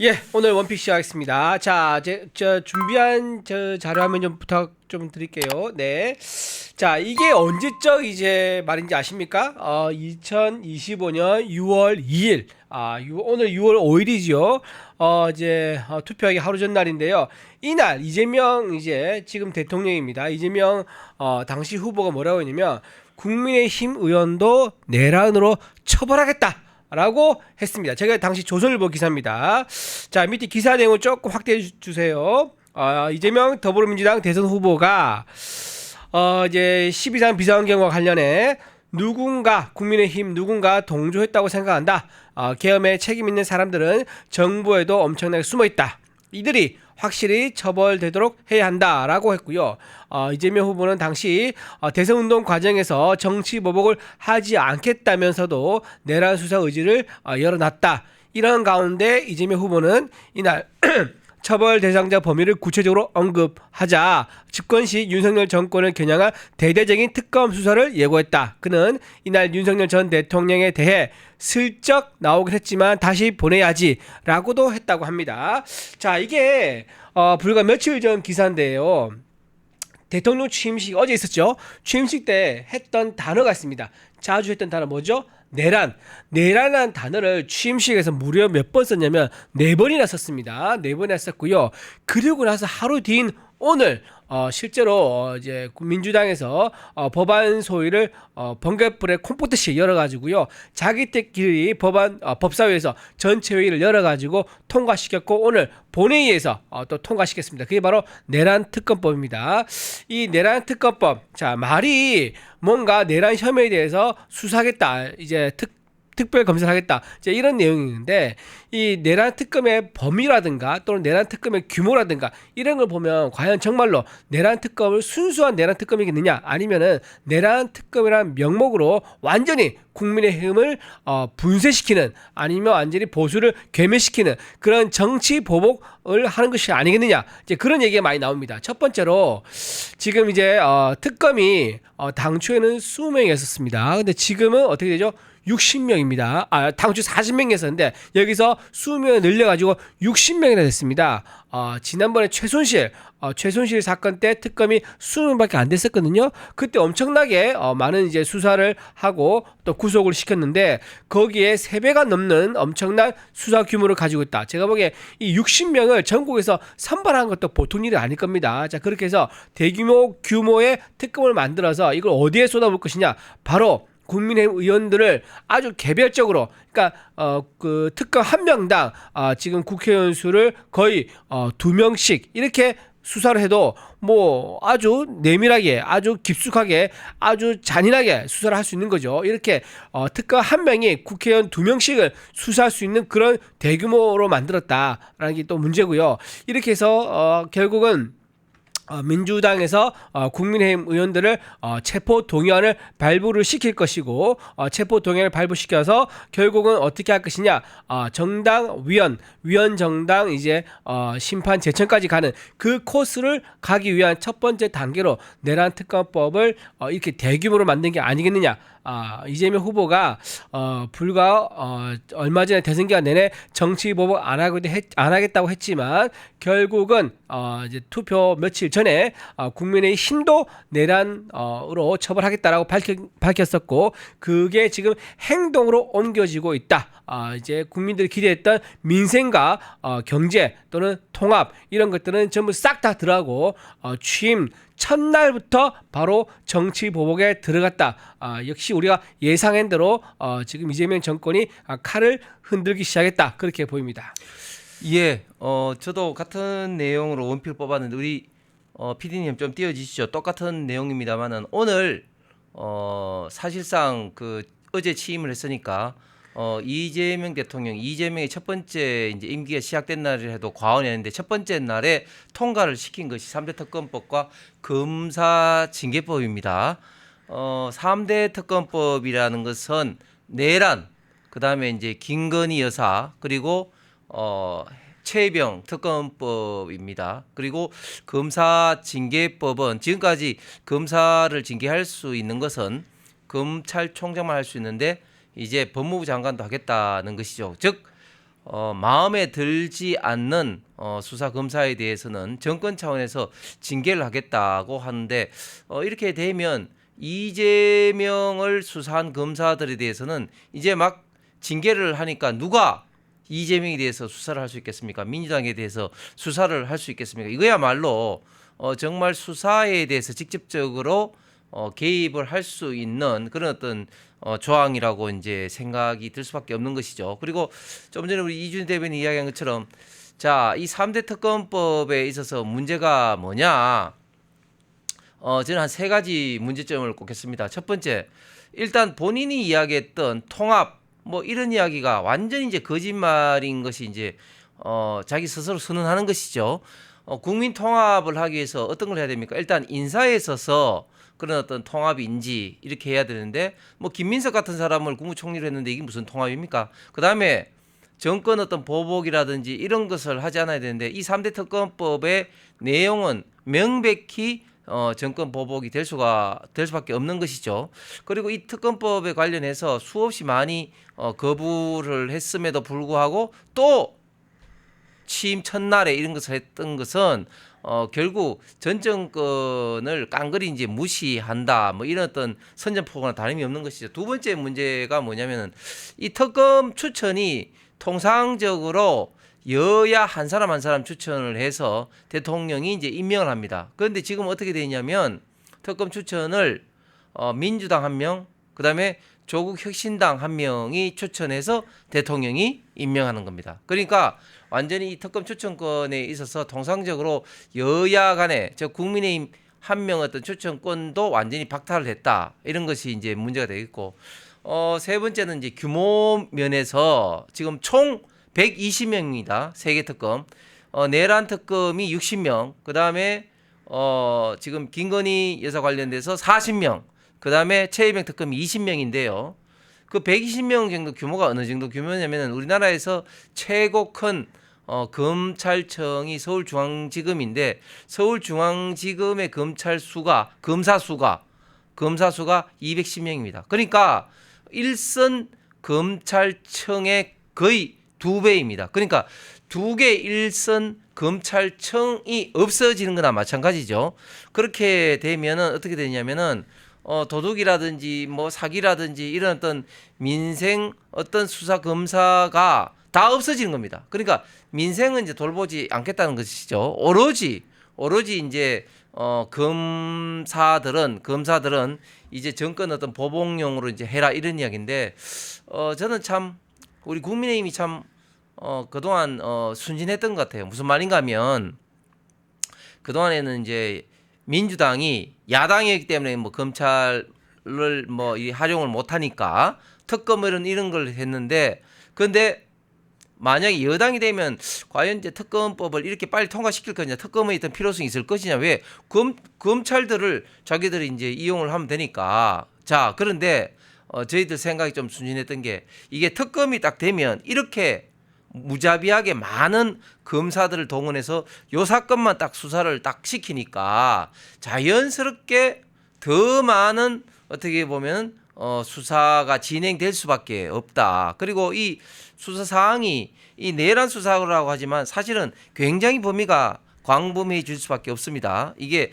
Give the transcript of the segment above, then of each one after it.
예, 오늘 원픽 시작하겠습니다. 자, 준비한 자료 화면 좀 부탁 좀 드릴게요. 네. 자, 이게 언제적 이제 말인지 아십니까? 2025년 6월 2일. 오늘 6월 5일이죠. 투표하기 하루 전날인데요. 이날 이재명 이제 지금 대통령입니다. 이재명 당시 후보가 뭐라고 했냐면 국민의힘 의원도 내란으로 처벌하겠다. 라고 했습니다. 제가 당시 조선일보 기사입니다. 자, 밑에 기사 내용을 조금 확대해 주세요. 이재명 더불어민주당 대선 후보가 이제 12.3 비상경과 관련해 국민의힘 누군가 동조했다고 생각한다. 계엄에 책임 있는 사람들은 정부에도 엄청나게 숨어 있다. 이들이 확실히 처벌되도록 해야 한다라고 했고요. 이재명 후보는 당시 대선운동 과정에서 정치보복을 하지 않겠다면서도 내란 수사 의지를 열어놨다. 이런 가운데 이재명 후보는 이날 처벌 대상자 범위를 구체적으로 언급하자 집권 시 윤석열 정권을 겨냥한 대대적인 특검 수사를 예고했다. 그는 이날 윤석열 전 대통령에 대해 슬쩍 나오긴 했지만 다시 보내야지 라고도 했다고 합니다. 자, 이게 불과 며칠 전 기사인데요. 대통령 취임식 어제 있었죠. 취임식 때 했던 단어가 있습니다. 자주 했던 단어 뭐죠? 내란이라는 단어를 취임식에서 무려 몇 번 썼냐면 4번이나 썼습니다. 4번이나 썼고요. 그리고 나서 하루 뒤인 오늘 실제로 이제 민주당에서 법안 소위를 번개불에 콩뿌듯이 열어가지고요. 자기들끼리 법사위에서 전체 회의를 열어가지고 통과시켰고 오늘 본회의에서 또 통과시켰습니다. 그게 바로 내란 특검법입니다. 이 내란 특검법, 자, 말이 뭔가 내란 혐의에 대해서 수사하겠다, 이제 특별 검사를 하겠다, 이제 이런 내용이 있는데, 이 내란 특검의 범위라든가 또는 내란 특검의 규모라든가 이런 걸 보면 과연 정말로 내란 특검을 순수한 내란 특검이겠느냐, 아니면은 내란 특검이라는 명목으로 완전히 국민의힘을 분쇄시키는, 아니면 완전히 보수를 괴멸시키는 그런 정치 보복을 하는 것이 아니겠느냐, 이제 그런 얘기가 많이 나옵니다. 첫 번째로 지금 이제 특검이 당초에는 20명이었습니다. 근데 지금은 어떻게 되죠? 60명입니다. 당초 40명이었는데 여기서 20명을 늘려가지고 60명이나 됐습니다. 지난번에 최순실 사건 때 특검이 20명밖에 안 됐었거든요. 그때 엄청나게 많은 이제 수사를 하고 또 구속을 시켰는데 거기에 3배가 넘는 엄청난 수사 규모를 가지고 있다. 제가 보기에 이 60명을 전국에서 선발한 것도 보통 일이 아닐 겁니다. 자, 그렇게 해서 규모의 특검을 만들어서 이걸 어디에 쏟아볼 것이냐, 바로 국민의힘 의원들을 아주 개별적으로, 그러니까 그 특검 한 명당 지금 국회의원 수를 거의 2명씩 이렇게 수사를 해도 뭐 아주 내밀하게, 아주 깊숙하게, 아주 잔인하게 수사를 할 수 있는 거죠. 이렇게 특검 한 명이 국회의원 2명씩을 수사할 수 있는 그런 대규모로 만들었다라는 게 또 문제고요. 이렇게 해서 결국은 민주당에서 국민의힘 의원들을 체포 동의안을 발부를 시킬 것이고, 체포 동의안을 발부시켜서 결국은 어떻게 할 것이냐, 정당 위원 정당 이제 심판 제청까지 가는 그 코스를 가기 위한 첫 번째 단계로 내란 특검법을 이렇게 대규모로 만든 게 아니겠느냐. 이재명 후보가 불과 얼마 전에 대선 기간 내내 정치 보복 안 하겠다고 했지만 결국은 이제 투표 며칠 전에 국민의 힘도 내란으로 처벌하겠다라고 밝혔었고, 그게 지금 행동으로 옮겨지고 있다. 이제 국민들이 기대했던 민생과 경제 또는 통합 이런 것들은 전부 싹 다 들어가고 취임 첫날부터 바로 정치 보복에 들어갔다. 역시 우리가 예상한 대로 지금 이재명 정권이 칼을 흔들기 시작했다, 그렇게 보입니다. 예, 저도 같은 내용으로 원픽을 뽑았는데 우리 PD님 좀 띄워주시죠. 똑같은 내용입니다만은 오늘 사실상 그 어제 취임을 했으니까 이재명 대통령, 이재명의 첫 번째 이제 임기가 시작된 날을 해도 과언이 아닌데 첫 번째 날에 통과를 시킨 것이 3대 특검법과 검사징계법입니다. 3대 특검법이라는 것은 내란, 그다음에 이제 김건희 여사, 그리고 최병 특검법입니다. 그리고 검사징계법은 지금까지 검사를 징계할 수 있는 것은 검찰총장만 할 수 있는데 이제 법무부 장관도 하겠다는 것이죠. 즉 마음에 들지 않는 수사 검사에 대해서는 정권 차원에서 징계를 하겠다고 하는데 이렇게 되면 이재명을 수사한 검사들에 대해서는 이제 막 징계를 하니까 누가 이재명에 대해서 수사를 할 수 있겠습니까? 민주당에 대해서 수사를 할 수 있겠습니까? 이거야말로 정말 수사에 대해서 직접적으로 개입을 할 수 있는 그런 어떤 조항이라고 이제 생각이 들 수밖에 없는 것이죠. 그리고 좀 전에 우리 이준희 대변인 이야기한 것처럼 자, 이 3대 특검법에 있어서 문제가 뭐냐? 저는 한 세 가지 문제점을 꼽겠습니다. 첫 번째, 일단 본인이 이야기했던 통합 뭐 이런 이야기가 완전히 이제 거짓말인 것이 이제 자기 스스로 선언하는 것이죠. 국민 통합을 하기 위해서 어떤 걸 해야 됩니까? 일단 인사에 있어서 그런 어떤 통합인지 이렇게 해야 되는데 뭐 김민석 같은 사람을 국무총리로 했는데 이게 무슨 통합입니까? 그다음에 정권 어떤 보복이라든지 이런 것을 하지 않아야 되는데 이 3대 특검법의 내용은 명백히 정권 보복이 될 수밖에 없는 것이죠. 그리고 이 특검법에 관련해서 수없이 많이 거부를 했음에도 불구하고 또 취임 첫날에 이런 것을 했던 것은 결국 전 정권을 깡그리 이제 무시한다 뭐 이런 어떤 선전포고나 다름이 없는 것이죠. 두 번째 문제가 뭐냐면은 이 특검 추천이 통상적으로 여야 한 사람 한 사람 추천을 해서 대통령이 이제 임명을 합니다. 그런데 지금 어떻게 되냐면 특검 추천을 민주당 한 명, 그다음에 조국 혁신당 한 명이 추천해서 대통령이 임명하는 겁니다. 그러니까 완전히 이 특검 추천권에 있어서 통상적으로 여야 간에 저 국민의힘 한 명 어떤 추천권도 완전히 박탈을 했다. 이런 것이 이제 문제가 되겠고 세 번째는 이제 규모 면에서 지금 총 120명입니다. 세계 특검. 내란 특검이 60명. 그다음에 지금 김건희 여사 관련돼서 40명. 그다음에 최혜병 특검이 20명인데요. 그 120명 정도 규모가 어느 정도 규모냐면은 우리나라에서 최고 큰 검찰청이 서울중앙지검인데 서울중앙지검의 검사 수가 210명입니다. 그러니까 일선 검찰청의 거의 2배입니다. 그러니까 2개 일선 검찰청이 없어지는 거나 마찬가지죠. 그렇게 되면은 어떻게 되냐면은 도둑이라든지 뭐 사기라든지 이런 어떤 민생 어떤 수사 검사가 다 없어지는 겁니다. 그러니까 민생은 이제 돌보지 않겠다는 것이죠. 오로지 이제 검사들은 이제 정권 어떤 보복용으로 이제 해라 이런 이야기인데 저는 참 우리 국민의힘이 참 그동안 순진했던 것 같아요. 무슨 말인가 하면 그동안에는 이제 민주당이 야당이기 때문에 뭐 검찰을 뭐 활용을 못 하니까 특검을 이런 걸 했는데 근데 만약에 여당이 되면 과연 이제 특검법을 이렇게 빨리 통과시킬 거냐, 특검의 어떤 필요성이 있을 것이냐, 왜 검찰들을 자기들이 이제 이용을 하면 되니까. 자, 그런데 저희들 생각이 좀 순진했던 게 이게 특검이 딱 되면 이렇게 무자비하게 많은 검사들을 동원해서 요 사건만 딱 수사를 딱 시키니까 자연스럽게 더 많은 어떻게 보면 수사가 진행될 수밖에 없다. 그리고 이 수사 사항이 이 내란 수사라고 하지만 사실은 굉장히 범위가 광범위해질 수밖에 없습니다. 이게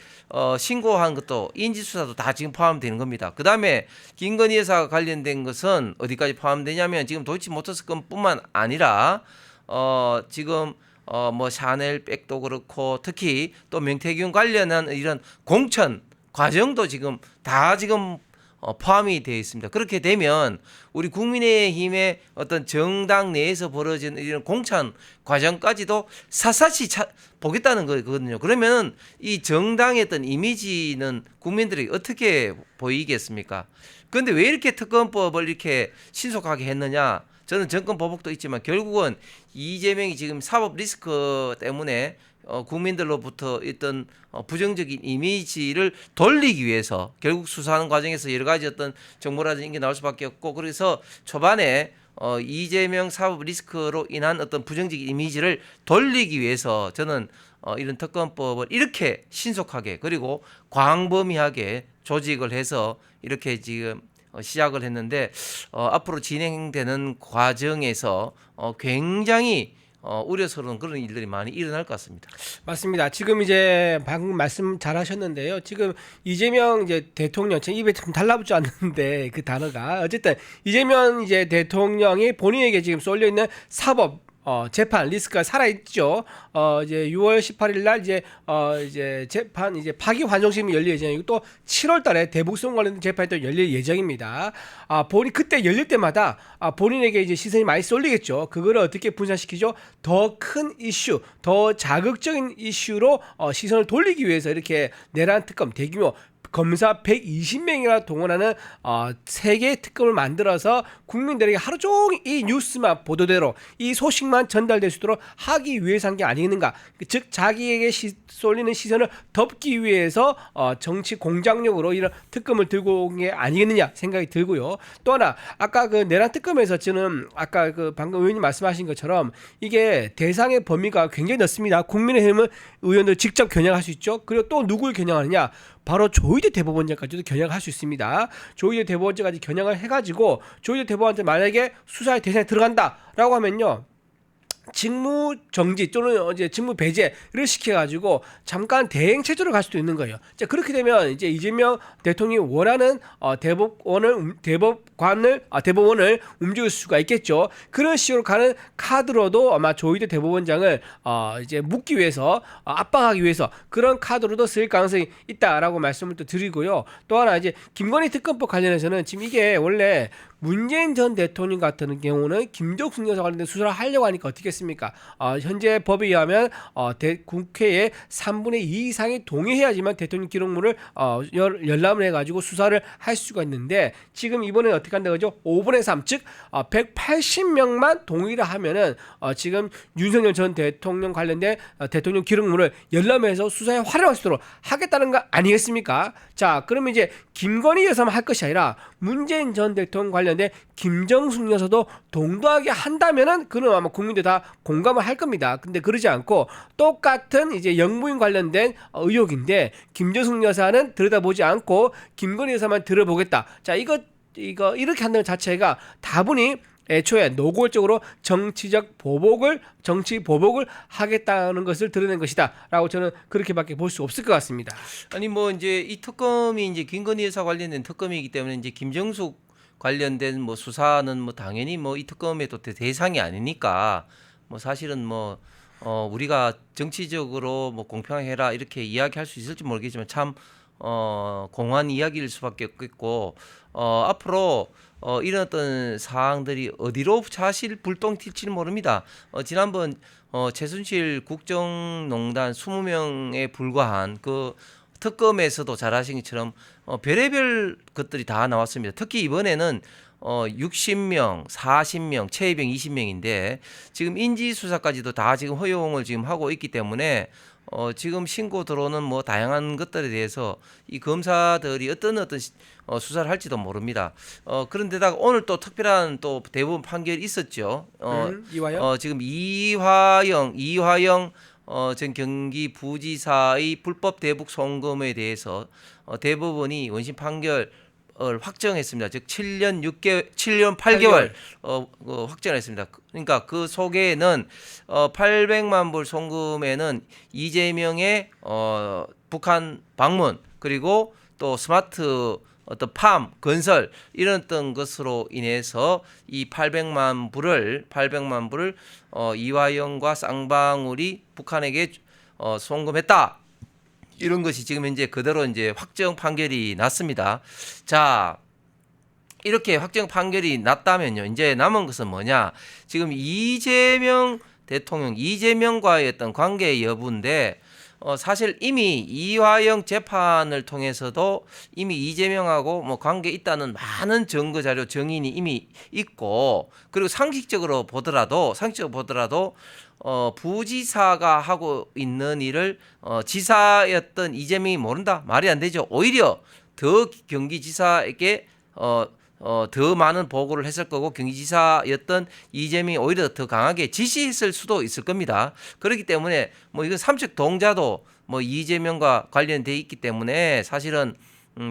신고한 것도 인지 수사도 다 지금 포함되는 겁니다. 그다음에 김건희 여사가 관련된 것은 어디까지 포함되냐면 지금 도이치모터스 건뿐만 아니라 지금 뭐 샤넬 백도 그렇고 특히 또 명태균 관련한 이런 공천 과정도 지금 다 지금 포함이 되어 있습니다. 그렇게 되면 우리 국민의힘의 어떤 정당 내에서 벌어진 이런 공천 과정까지도 샅샅이 보겠다는 거거든요. 그러면 이 정당의 어떤 이미지는 국민들이 어떻게 보이겠습니까? 그런데 왜 이렇게 특검법을 이렇게 신속하게 했느냐? 저는 정권 보복도 있지만 결국은 이재명이 지금 사법 리스크 때문에 국민들로부터 있던 부정적인 이미지를 돌리기 위해서 결국 수사하는 과정에서 여러 가지 어떤 정보라든지 이게 나올 수밖에 없고 그래서 초반에 이재명 사법 리스크로 인한 어떤 부정적인 이미지를 돌리기 위해서 저는 이런 특검법을 이렇게 신속하게 그리고 광범위하게 조직을 해서 이렇게 지금 시작을 했는데 앞으로 진행되는 과정에서 굉장히 우려스러운 그런 일들이 많이 일어날 것 같습니다. 맞습니다. 지금 이제 방금 말씀 잘 하셨는데요. 지금 이재명 이제 대통령, 제 입에 좀 달라붙지 않는데 그 단어가 어쨌든 이재명 이제 대통령이 본인에게 지금 쏠려 있는 사법 재판 리스크가 살아있죠. 이제 6월 18일 날 이제 재판 이제 파기환송심이 열릴 예정이고 또 7월 달에 대북송 관련된 재판이 또 열릴 예정입니다. 본인 그때 열릴 때마다 본인에게 이제 시선이 많이 쏠리겠죠. 그거를 어떻게 분산시키죠? 더 큰 이슈, 더 자극적인 이슈로 시선을 돌리기 위해서 이렇게 내란 특검 대규모 검사 120명이나 동원하는 세 개의 특검을 만들어서 국민들에게 하루 종일 이 뉴스만 보도대로 이 소식만 전달될 수 있도록 하기 위해서 한 게 아니겠는가. 즉 자기에게 쏠리는 시선을 덮기 위해서 정치 공작용으로 이런 특검을 들고 온 게 아니겠느냐 생각이 들고요. 또 하나 아까 그 내란 특검에서 저는 아까 그 방금 의원님 말씀하신 것처럼 이게 대상의 범위가 굉장히 넓습니다. 국민의힘은 의원들 직접 겨냥할 수 있죠. 그리고 또 누굴 겨냥하느냐? 바로 조희대 대법원장까지도 겨냥을 할 수 있습니다. 조희대 대법원장까지 겨냥을 해가지고 조희대 대법원한테 만약에 수사의 대상에 들어간다라고 하면요. 직무 정지 또는 이제 직무 배제를 시켜가지고 잠깐 대행 체제로 갈 수도 있는 거예요. 자 그렇게 되면 이제 이재명 대통령이 원하는 대법원을 움직일 수가 있겠죠. 그런 식으로 가는 카드로도 아마 조희대 대법원장을 이제 묻기 위해서 압박하기 위해서 그런 카드로도 쓸 가능성이 있다라고 말씀을 또 드리고요. 또 하나 이제 김건희 특검법 관련해서는 지금 이게 원래 문재인 전 대통령 같은 경우는 김정숙 여사 관련된 수사를 하려고 하니까 어떻게 했습니까? 현재 법에 의하면 국회에 3분의 2 이상이 동의해야지만 대통령 기록물을 열람을 해가지고 수사를 할 수가 있는데 지금 이번에 어떻게 한다 그죠? 5분의 3, 즉 180명만 동의를 하면은 지금 윤석열 전 대통령 관련된 대통령 기록물을 열람해서 수사에 활용할 수 있도록 하겠다는 거 아니겠습니까? 자, 그러면 이제 김건희 여사만 할 것이 아니라 문재인 전 대통령 관련된 김정숙 여사도 동등하게 한다면은 그는 아마 국민들 다 공감을 할 겁니다. 근데 그러지 않고 똑같은 이제 영부인 관련된 의혹인데 김정숙 여사는 들여다보지 않고 김건희 여사만 들어보겠다. 자, 이거 이렇게 한다는 자체가 다분히 애초에 노골적으로 정치 보복을 하겠다는 것을 드러낸 것이다라고 저는 그렇게밖에 볼 수 없을 것 같습니다. 아니 뭐 이제 이 특검이 이제 김건희 여사 관련된 특검이기 때문에 이제 김정숙 관련된 뭐 수사는 뭐 당연히 뭐 이 특검의 또 대상이 아니니까 뭐 사실은 뭐 우리가 정치적으로 뭐 공평하게 해라 이렇게 이야기할 수 있을지 모르겠지만 참 공허한 이야기일 수밖에 없겠고 앞으로 이런 어떤 사항들이 어디로 사실 불똥 튈지는 모릅니다. 지난번 최순실 국정농단 20명에 불과한 그 특검에서도 잘 아신 것처럼 별의별 것들이 다 나왔습니다. 특히 이번에는 60명, 40명, 최이병 20명인데 지금 인지수사까지도 다 지금 허용을 지금 하고 있기 때문에 지금 신고 들어오는 뭐 다양한 것들에 대해서 이 검사들이 어떤 수사를 할지도 모릅니다. 그런데다가 오늘 또 특별한 또 대법원 판결이 있었죠. 이화영? 지금 이화영 전 경기 부지사의 불법 대북 송금에 대해서 대법원이 원심 판결 확정했습니다. 즉 7년 8개월 확정했습니다. 그러니까 그 속에는 800만 불 송금에는 이재명의 북한 방문 그리고 또 스마트 어떤 팜 건설 이런 어떤 것으로 인해서 이 800만 불을 이화영과 쌍방울이 북한에게 송금했다. 이런 것이 지금 현재 그대로 이제 확정 판결이 났습니다. 자, 이렇게 확정 판결이 났다면요. 이제 남은 것은 뭐냐? 지금 이재명 대통령, 이재명과의 어떤 관계 여부인데 사실 이미 이화영 재판을 통해서도 이미 이재명하고 뭐 관계 있다는 많은 증거 자료 정인이 이미 있고 그리고 상식적으로 보더라도 부지사가 하고 있는 일을 지사였던 이재명이 모른다? 말이 안 되죠. 오히려 더 경기지사에게 더 많은 보고를 했을 거고 경기지사였던 이재명이 오히려 더 강하게 지시했을 수도 있을 겁니다. 그렇기 때문에 뭐 이거 삼척 동자도 뭐 이재명과 관련돼 있기 때문에 사실은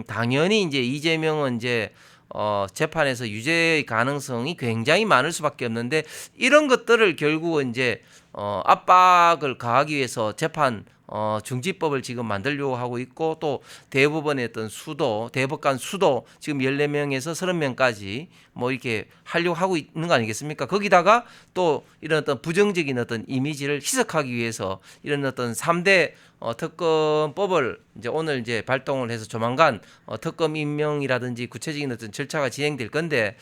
당연히 이제 이재명은 이제 재판에서 유죄의 가능성이 굉장히 많을 수밖에 없는데 이런 것들을 결국은 이제 압박을 가하기 위해서 재판 중지법을 지금 만들려고 하고 있고 또 대법원의 어떤 수도 대법관 수도 지금 14명에서 30명까지 뭐 이렇게 하려고 하고 있는 거 아니겠습니까? 거기다가 또 이런 어떤 부정적인 어떤 이미지를 희석하기 위해서 이런 어떤 3대 특검법을 이제 오늘 이제 발동을 해서 조만간 특검 임명이라든지 구체적인 어떤 절차가 진행될 건데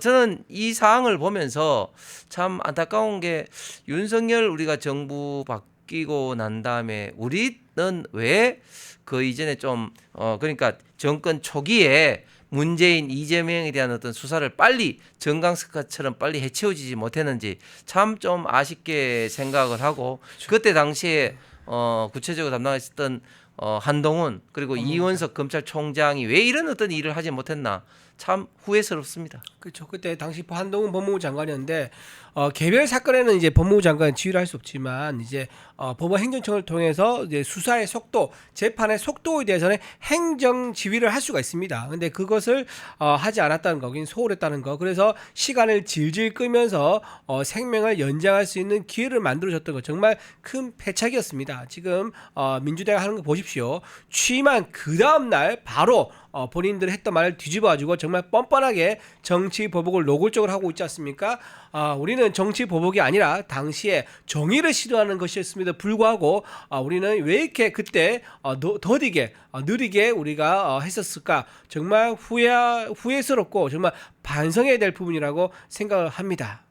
저는 이 사항을 보면서 참 안타까운 게 윤석열 우리가 정부 바뀌고 난 다음에 우리는 왜 그 이전에 좀 그러니까 정권 초기에 문재인 이재명에 대한 어떤 수사를 빨리 정강석화처럼 빨리 해치워지지 못했는지 참 좀 아쉽게 생각을 하고 그때 당시에 구체적으로 담당했었던 한동훈 그리고 이원석 검찰총장이 왜 이런 어떤 일을 하지 못했나 참 후회스럽습니다. 그렇죠. 그때 당시 한동훈 법무부 장관이었는데 개별 사건에는 이제 법무부 장관이 지휘를 할 수 없지만 이제 법원 행정청을 통해서 이제 수사의 속도, 재판의 속도에 대해서는 행정 지휘를 할 수가 있습니다. 근데 그것을 하지 않았다는 거, 그긴 소홀했다는 거. 그래서 시간을 질질 끄면서 생명을 연장할 수 있는 기회를 만들어줬던 거 정말 큰 패착이었습니다. 지금 민주당이 하는 거 보십시오. 취임한 그 다음 날 바로 본인들이 했던 말을 뒤집어가지고 정말 뻔뻔하게 정치 보복을 노골적으로 하고 있지 않습니까? 우리는 정치 보복이 아니라 당시에 정의를 실현하는 것이었음에도 불구하고 우리는 왜 이렇게 그때 더디게 느리게 우리가 했었을까? 정말 후회스럽고 정말 반성해야 될 부분이라고 생각을 합니다.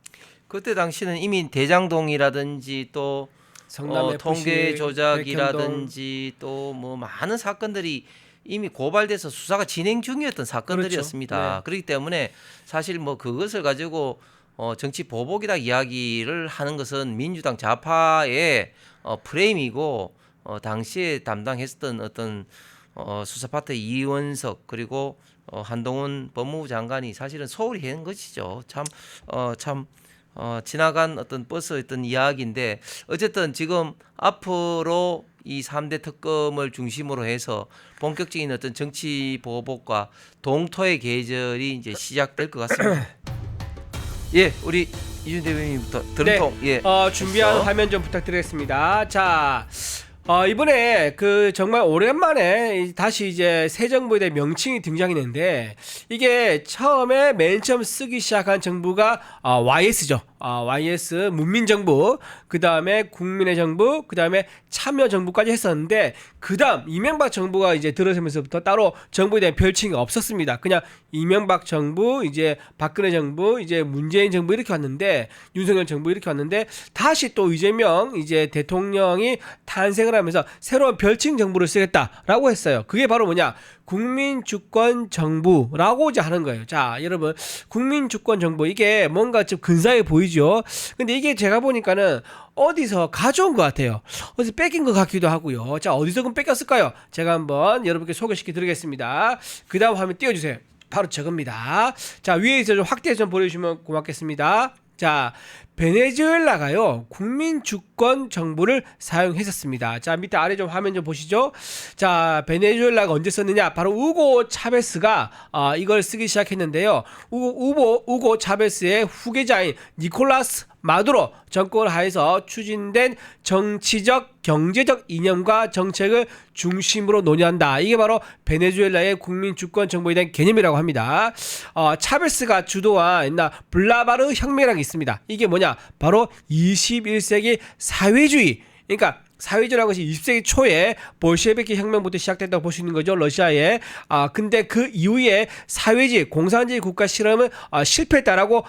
그때 당시는 이미 대장동이라든지 또 성남 통계 조작이라든지 또 뭐 많은 사건들이 이미 고발돼서 수사가 진행 중이었던 사건들이었습니다. 그렇죠. 네. 그렇기 때문에 사실 뭐 그것을 가지고 정치 보복이다 이야기를 하는 것은 민주당 좌파의 프레임이고 당시에 담당했었던 어떤 수사파트 이원석 그리고 한동훈 법무부 장관이 사실은 소홀히 한 것이죠. 참 지나간 어떤 버스였던 이야기인데 어쨌든 지금 앞으로 이 3대 특검을 중심으로 해서 본격적인 어떤 정치 보복과 동토의 계절이 이제 시작될 것 같습니다. 예, 우리 이준 대변인부터 드럼통 네. 예. 준비한 했어. 화면 좀 부탁드리겠습니다. 자, 이번에 그 정말 오랜만에 다시 이제 새 정부에 대한 명칭이 등장했는데 이게 처음에 맨 처음 쓰기 시작한 정부가 YS죠. YS 문민정부, 그 다음에 국민의 정부, 그 다음에 참여정부까지 했었는데 그 다음 이명박 정부가 이제 들어서면서부터 따로 정부에 대한 별칭이 없었습니다. 그냥 이명박 정부, 이제 박근혜 정부, 이제 문재인 정부 이렇게 왔는데 윤석열 정부 이렇게 왔는데 다시 또 이재명 이제 대통령이 탄생을 하면서 새로운 별칭 정부를 쓰겠다라고 했어요. 그게 바로 뭐냐? 국민주권정부라고 이제 하는 거예요. 자, 여러분, 국민주권정부 이게 뭔가 좀 근사해 보이죠? 근데 이게 제가 보니까는 어디서 가져온 것 같아요. 어디서 뺏긴 것 같기도 하고요. 자, 어디서 그럼 뺏겼을까요? 제가 한번 여러분께 소개시켜 드리겠습니다. 그 다음 화면 띄워주세요. 바로 저겁니다. 자, 위에서 좀 확대해서 좀 보여주시면 고맙겠습니다. 자, 베네수엘라가요 국민주권 정부를 사용했었습니다. 자, 밑에 아래 좀 화면 좀 보시죠. 자, 베네수엘라가 언제 썼느냐? 바로 우고 차베스가 이걸 쓰기 시작했는데요. 우고 차베스의 후계자인 니콜라스 마두로 정권 하에서 추진된 정치적, 경제적 이념과 정책을 중심으로 논의한다. 이게 바로 베네수엘라의 국민주권 정부에 대한 개념이라고 합니다. 차베스가 주도한 옛날 블라바르 혁명이라는 게 있습니다. 이게 뭐냐? 바로 21세기 사회주의. 그러니까 사회주의라는 것이 20세기 초에 볼셰비키 혁명부터 시작됐다고 볼 수 있는 거죠. 러시아에. 근데 그 이후에 사회주의, 공산주의 국가 실험은 실패했다라고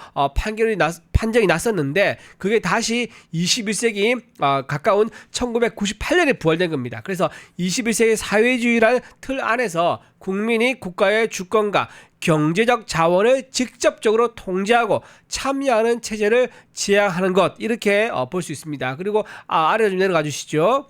판정이 났었는데 그게 다시 21세기 가까운 1998년에 부활된 겁니다. 그래서 21세기 사회주의라는 틀 안에서 국민이 국가의 주권과 경제적 자원을 직접적으로 통제하고 참여하는 체제를 지향하는 것 이렇게 볼 수 있습니다. 그리고 아래로 좀 내려가 주시죠.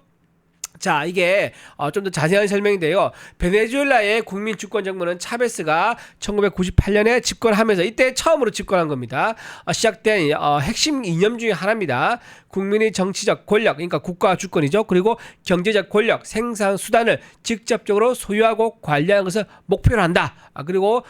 자, 이게 좀 더 자세한 설명인데요. 베네수엘라의 국민주권정부는 차베스가 1998년에 집권하면서 이때 처음으로 집권한 겁니다. 시작된 핵심 이념 중에 하나입니다. 국민의 정치적 권력, 그러니까 국가 주권이죠. 그리고 경제적 권력, 생산 수단을 직접적으로 소유하고 관리하는 것을 목표로 한다. 그리고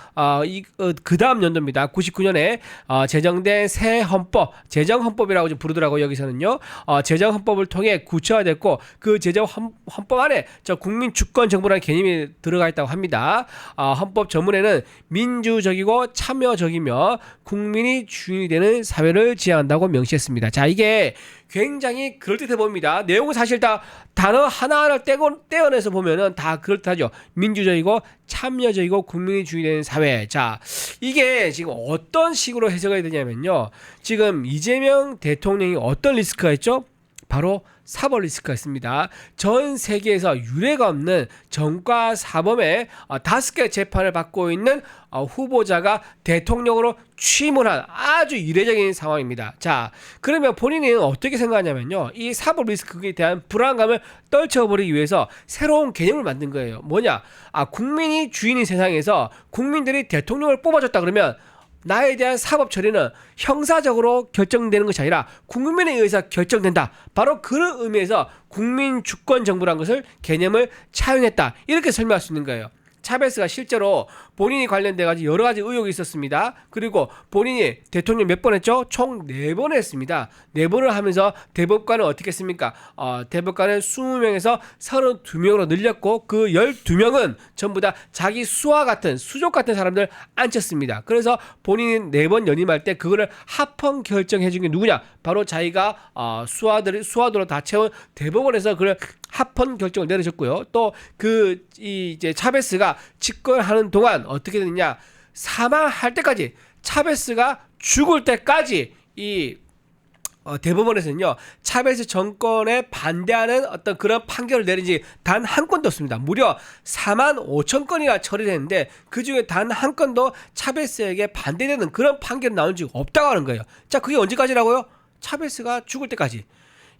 그 다음 연도입니다. 99년에 제정된 새 헌법, 제정헌법이라고 좀 부르더라고요. 여기서는요. 제정헌법을 통해 구체화됐고 그 제정헌법 안에 국민 주권 정부라는 개념이 들어가 있다고 합니다. 헌법 전문에는 민주적이고 참여적이며 국민이 주인이 되는 사회를 지향한다고 명시했습니다. 자, 이게 굉장히 그럴듯해 보입니다. 내용은 사실 다 단어 하나하나 떼어내서 보면은 다 그럴듯하죠. 민주적이고 참여적이고 국민이 주인이 되는 사회. 자, 이게 지금 어떤 식으로 해석이 되냐면요. 지금 이재명 대통령이 어떤 리스크가 있죠? 바로 사법 리스크가 있습니다. 전 세계에서 유례가 없는 전과 사범의 5개 재판을 받고 있는 후보자가 대통령으로 취임을 한 아주 이례적인 상황입니다. 자, 그러면 본인은 어떻게 생각하냐면요. 이 사법 리스크에 대한 불안감을 떨쳐버리기 위해서 새로운 개념을 만든 거예요. 뭐냐? 국민이 주인인 세상에서 국민들이 대통령을 뽑아줬다 그러면 나에 대한 사법 처리는 형사적으로 결정되는 것이 아니라 국민에 의해서 결정된다. 바로 그런 의미에서 국민 주권 정부라는 것을 개념을 차용했다. 이렇게 설명할 수 있는 거예요. 차베스가 실제로 본인이 관련돼 가지고 여러 가지 의혹이 있었습니다. 그리고 본인이 대통령 몇 번 했죠? 총 4번 했습니다. 4번을 하면서 대법관은 어떻게 했습니까? 대법관은 20명에서 32명으로 늘렸고 그 12명은 전부 다 자기 수와 같은 수족 같은 사람들 앉혔습니다. 그래서 본인이 4번 연임할 때 그거를 합헌 결정해 준 게 누구냐? 바로 자기가 수하들로 다 채운 대법원에서 그걸 합헌 결정을 내려줬고요. 또 이제 차베스가 집권하는 동안 어떻게 됐냐? 사망할 때까지 차베스가 죽을 때까지 이 대법원에서는요 차베스 정권에 반대하는 어떤 그런 판결을 내린 지 단 한 건도 없습니다. 무려 4만 5천 건이나 처리를 했는데 그 중에 단 한 건도 차베스에게 반대되는 그런 판결이 나온 적이 없다고 하는 거예요. 자, 그게 언제까지라고요? 차베스가 죽을 때까지.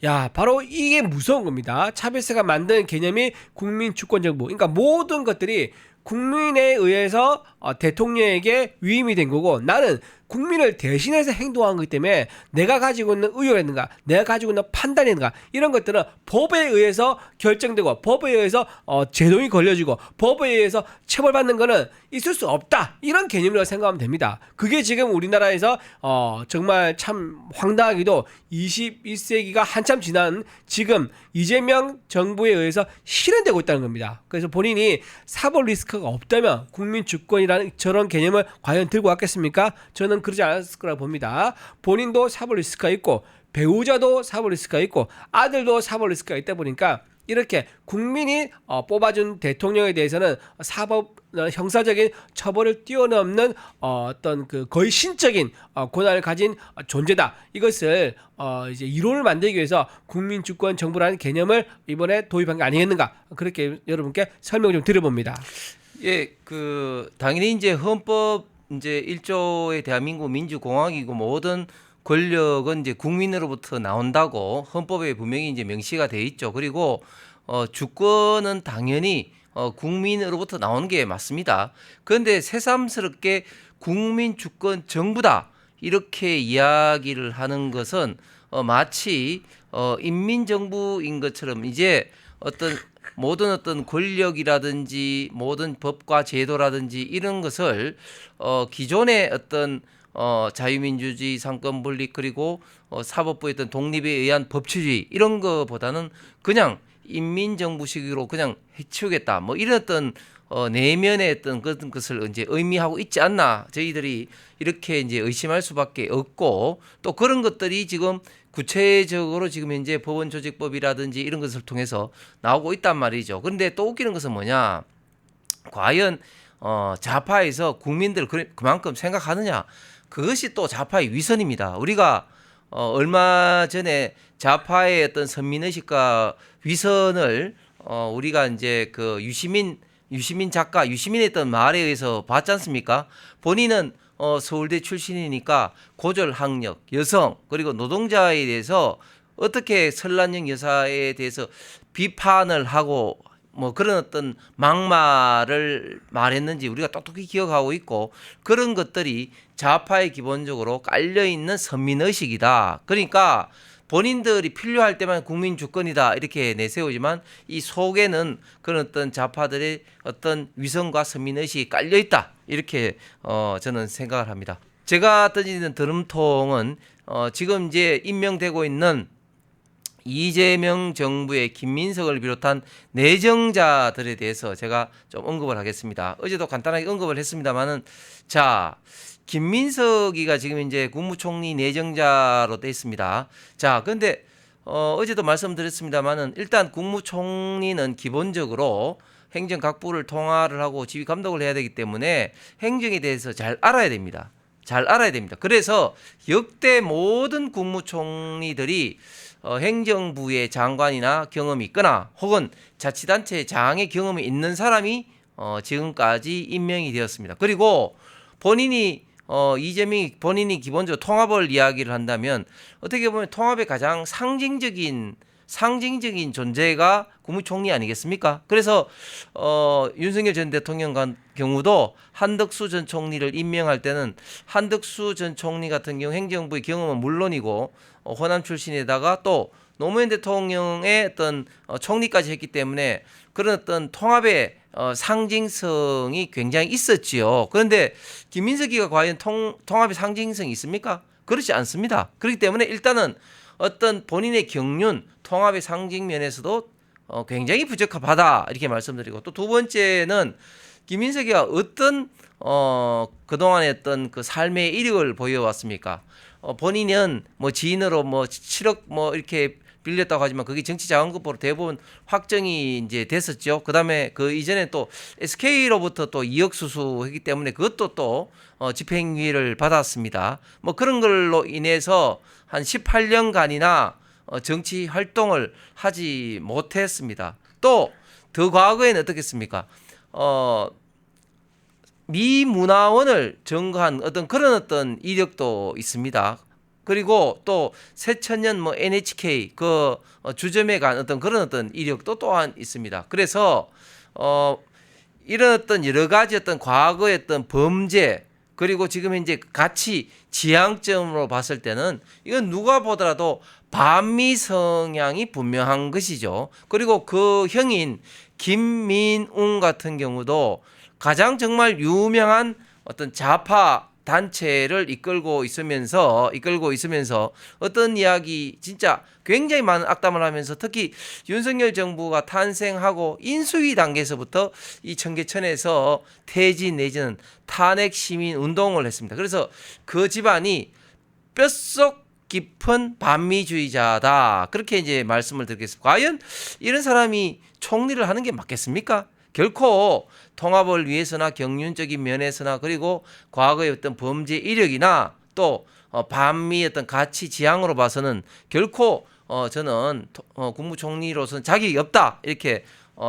야, 바로 이게 무서운 겁니다. 차베스가 만든 개념이 국민 주권 정부. 그러니까 모든 것들이 국민에 의해서 대통령에게 위임이 된 거고 나는 국민을 대신해서 행동한 거기 때문에 내가 가지고 있는 의혹이라든가 내가 가지고 있는 판단이라든가 이런 것들은 법에 의해서 결정되고 법에 의해서 제동이 걸려지고 법에 의해서 처벌받는 거는 있을 수 없다. 이런 개념이라고 생각하면 됩니다. 그게 지금 우리나라에서 정말 참 황당하게도 21세기가 한참 지난 지금 이재명 정부에 의해서 실현되고 있다는 겁니다. 그래서 본인이 사법 리스크가 없다면 국민 주권이라는 저런 개념을 과연 들고 왔겠습니까? 저는 그러지 않았을 거라고 봅니다. 본인도 사법 리스크가 있고 배우자도 사법 리스크가 있고 아들도 사법 리스크가 있다 보니까 이렇게 국민이 뽑아준 대통령에 대해서는 사법 형사적인 처벌을 뛰어넘는 어떤 그 거의 신적인 권한을 가진 존재다. 이것을 이제 이론을 만들기 위해서 국민주권 정부라는 개념을 이번에 도입한 게 아니겠는가? 그렇게 여러분께 설명 좀 드려봅니다. 예, 당연히 이제 헌법 이제 1조의 대한민국 민주공화국이고 모든 권력은 이제 국민으로부터 나온다고 헌법에 분명히 이제 명시가 돼 있죠. 그리고 주권은 당연히 국민으로부터 나오는 게 맞습니다. 그런데 새삼스럽게 국민 주권 정부다 이렇게 이야기를 하는 것은 마치 인민정부인 것처럼 이제 모든 어떤 권력이라든지 모든 법과 제도라든지 이런 것을 기존의 어떤 자유민주주의 상권 분립 그리고 사법부의 어떤 독립에 의한 법치주의 이런 거보다는 그냥 인민정부식으로 그냥 해치우겠다 뭐 이런 어떤 내면의 어떤 그런 것을 이제 의미하고 있지 않나 저희들이 이렇게 이제 의심할 수밖에 없고 또 그런 것들이 지금 구체적으로 지금 현재 법원조직법이라든지 이런 것을 통해서 나오고 있단 말이죠. 그런데 또 웃기는 것은 뭐냐? 과연 좌파에서 국민들 그만큼 생각하느냐? 그것이 또 좌파의 위선입니다. 우리가 얼마 전에 좌파의 어떤 선민의식과 위선을 우리가 이제 그 유시민 작가 유시민의 어떤 말에 의해서 봤지 않습니까? 본인은 서울대 출신이니까 고졸학력, 여성 그리고 노동자에 대해서 어떻게 설란영 여사에 대해서 비판을 하고 뭐 그런 어떤 막말을 말했는지 우리가 똑똑히 기억하고 있고 그런 것들이 좌파에 기본적으로 깔려있는 선민의식이다. 그러니까 본인들이 필요할 때만 국민 주권이다 이렇게 내세우지만 이 속에는 그런 어떤 좌파들의 어떤 위선과 서민의식이 깔려 있다 이렇게 저는 생각을 합니다. 제가 던지는 드럼통은 지금 이제 임명되고 있는 이재명 정부의 김민석을 비롯한 내정자들에 대해서 제가 좀 언급을 하겠습니다. 어제도 간단하게 언급을 했습니다만은 자, 김민석이가 지금 이제 국무총리 내정자로 돼 있습니다. 자, 그런데 어제도 말씀드렸습니다만은 일단 국무총리는 기본적으로 행정 각부를 통화를 하고 지휘 감독을 해야 되기 때문에 행정에 대해서 잘 알아야 됩니다. 잘 알아야 됩니다. 그래서 역대 모든 국무총리들이 행정부의 장관이나 경험이 있거나 혹은 자치단체 장의 경험이 있는 사람이 지금까지 임명이 되었습니다. 그리고 본인이 이재명이 본인이 기본적으로 통합을 이야기를 한다면 어떻게 보면 통합의 가장 상징적인 존재가 국무총리 아니겠습니까? 그래서 윤석열 전 대통령 경우도 한덕수 전 총리를 임명할 때는 한덕수 전 총리 같은 경우 행정부의 경험은 물론이고 호남 출신에다가 또 노무현 대통령의 어떤 총리까지 했기 때문에 그런 어떤 통합의 상징성이 굉장히 있었지요. 그런데 김민석이가 과연 통합의 상징성이 있습니까? 그렇지 않습니다. 그렇기 때문에 일단은 어떤 본인의 경륜, 통합의 상징 면에서도 굉장히 부적합하다 이렇게 말씀드리고 또 두 번째는 김민석이가 어떤 그동안의 어떤 그 삶의 이력을 보여왔습니까? 본인은 뭐 지인으로 뭐 7억 뭐 이렇게 빌렸다고 하지만 그게 정치자금법으로 대부분 확정이 이제 됐었죠. 그다음에 그 이전에 또 SK로부터 또 2억 수수했기 때문에 그것도 또 집행유예를 받았습니다. 뭐 그런 걸로 인해서 한 18년간이나 정치 활동을 하지 못했습니다. 또 더 과거에는 어떻겠습니까? 미 문화원을 점거한 그런 어떤 이력도 있습니다. 그리고 또 새천년 뭐 NHK 그 주점에 간 그런 어떤 이력도 또한 있습니다. 그래서 이런 어떤 여러 가지 과거의 범죄 그리고 지금 현재 가치 지향점으로 봤을 때는 이건 누가 보더라도 반미 성향이 분명한 것이죠. 그리고 그 형인 김민웅 같은 경우도 가장 정말 유명한 어떤 좌파 단체를 이끌고 있으면서 어떤 이야기 진짜 굉장히 많은 악담을 하면서 특히 윤석열 정부가 탄생하고 인수위 단계에서부터 이 청계천에서 퇴진 내지는 탄핵 시민 운동을 했습니다. 그래서 그 집안이 뼛속 깊은 반미주의자다. 그렇게 이제 말씀을 드리겠습니다. 과연 이런 사람이 총리를 하는 게 맞겠습니까? 결코 통합을 위해서나 경륜적인 면에서나 그리고 과거의 어떤 범죄 이력이나 또 반미 가치 지향으로 봐서는 결코 저는 국무총리로서는 자격이 없다 이렇게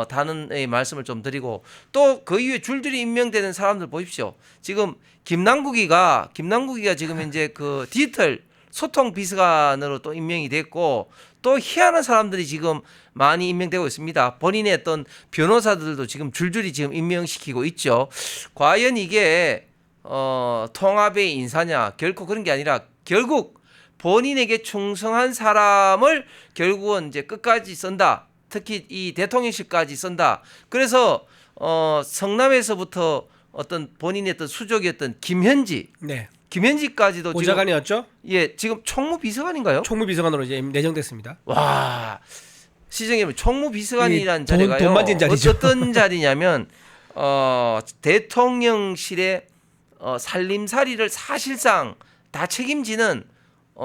단언의 말씀을 좀 드리고 또 그 이후에 줄줄이 임명되는 사람들 보십시오. 지금 김남국이가 지금 이제 그 디지털 소통 비서관으로 또 임명이 됐고 또 희한한 사람들이 지금 많이 임명되고 있습니다. 본인의 어떤 변호사들도 지금 줄줄이 지금 임명시키고 있죠. 과연 이게 통합의 인사냐? 결코 그런 게 아니라 결국 본인에게 충성한 사람을 결국은 이제 끝까지 쓴다. 특히 이 대통령실까지 쓴다. 그래서 성남에서부터 본인의 수족이었던 김현지. 네. 김현지까지도 보좌관이었죠? 예, 지금 총무비서관인가요? 총무비서관으로 이제 내정됐습니다. 와, 시정님 총무비서관이라는 자리가요. 돈 만진 자리죠. 어떤 자리냐면 대통령실의 살림살이를 사실상 다 책임지는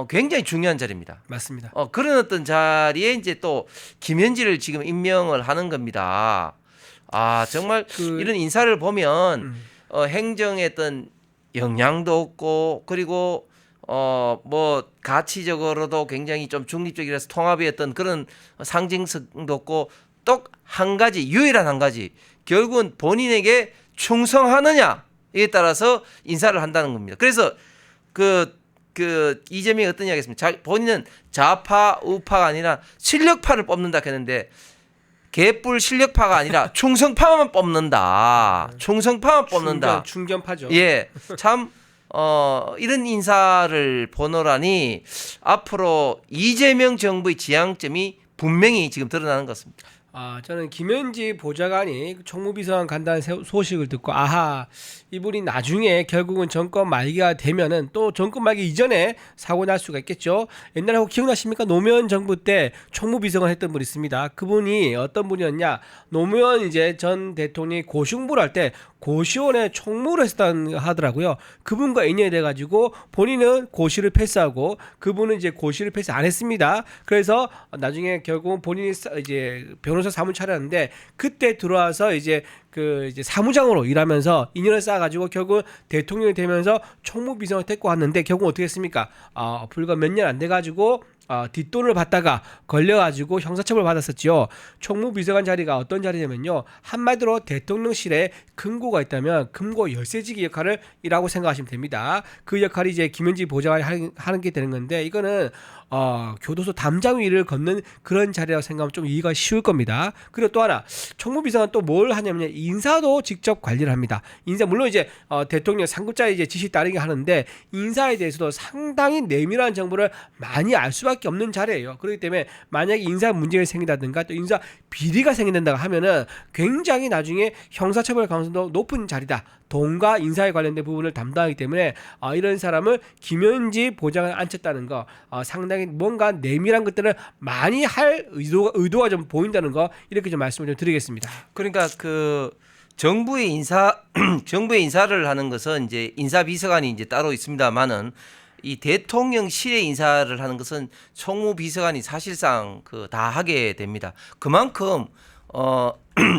굉장히 중요한 자리입니다. 맞습니다. 그런 어떤 자리에 이제 또 김현지를 지금 임명을 하는 겁니다. 아, 정말 이런 인사를 보면 행정의 어떤 영향도 없고 그리고 뭐 가치적으로도 굉장히 좀 중립적이라서 통합의 그런 상징성도 없고 또 한 가지 유일한 한 가지 결국은 본인에게 충성하느냐에 따라서 인사를 한다는 겁니다. 그래서 그 이재명이 어떤 이야기했습니까? 본인은 좌파 우파가 아니라 실력파를 뽑는다 했는데 개뿔 실력파가 아니라 충성파만 뽑는다. 충성파만 뽑는다. 충견파죠. 예, 참 이런 인사를 보노라니 앞으로 이재명 정부의 지향점이 분명히 지금 드러나는 것 같습니다. 저는 김현지 보좌관이 총무비서관 간다는 소식을 듣고 아하, 이분이 나중에 결국은 정권 말기가 되면은 또 정권 말기 이전에 사고 날 수가 있겠죠. 옛날에 혹 기억나십니까? 노무현 정부 때 총무비서관 했던 분이 있습니다. 그분이 어떤 분이었냐? 노무현 이제 전 대통령이 고시공부를 할 때 고시원에 총무를 했었다는 하더라고요. 그분과 인연이 돼가지고 본인은 고시를 패스하고 그분은 이제 고시를 패스 안 했습니다. 그래서 나중에 결국은 본인이 이제 변호사 사무 차렸는데 그때 들어와서 이제 이제 사무장으로 일하면서 인연을 쌓아가지고 결국 대통령이 되면서 총무비서관을 데리고 왔는데 결국 어떻게 했습니까? 불과 몇 년 안 돼가지고 뒷돈을 받다가 걸려가지고 형사처벌 받았었죠. 총무비서관 자리가 어떤 자리냐면요. 한마디로 대통령실에 금고가 있다면 금고 열쇠지기 역할을 이라고 생각하시면 됩니다. 그 역할이 이제 김현지 보좌관이 하는 게 되는 건데 이거는 교도소 담장 위를 걷는 그런 자리라고 생각하면 좀 이해가 쉬울 겁니다. 그리고 또 하나 총무비서관 또 뭘 하냐면 인사도 직접 관리를 합니다. 인사 물론 이제 대통령 상급자의 이제 지시 따르게 하는데 인사에 대해서도 상당히 내밀한 정보를 많이 알 수밖에 없는 자리예요. 그렇기 때문에 만약에 인사 문제가 생긴다든가 또 인사 비리가 생긴다든가 하면은 굉장히 나중에 형사처벌 가능성도 높은 자리다. 돈과 인사에 관련된 부분을 담당하기 때문에 이런 사람을 김현지 보좌관에 앉혔다는 거 상당히 뭔가 내밀한 것들을 많이 할 의도가 좀 보인다는 거 이렇게 좀 말씀을 좀 드리겠습니다. 그러니까 그 정부의 인사를 하는 것은 이제 인사비서관이 이제 따로 있습니다만은 이 대통령실의 인사를 하는 것은 총무비서관이 사실상 다 하게 됩니다. 그만큼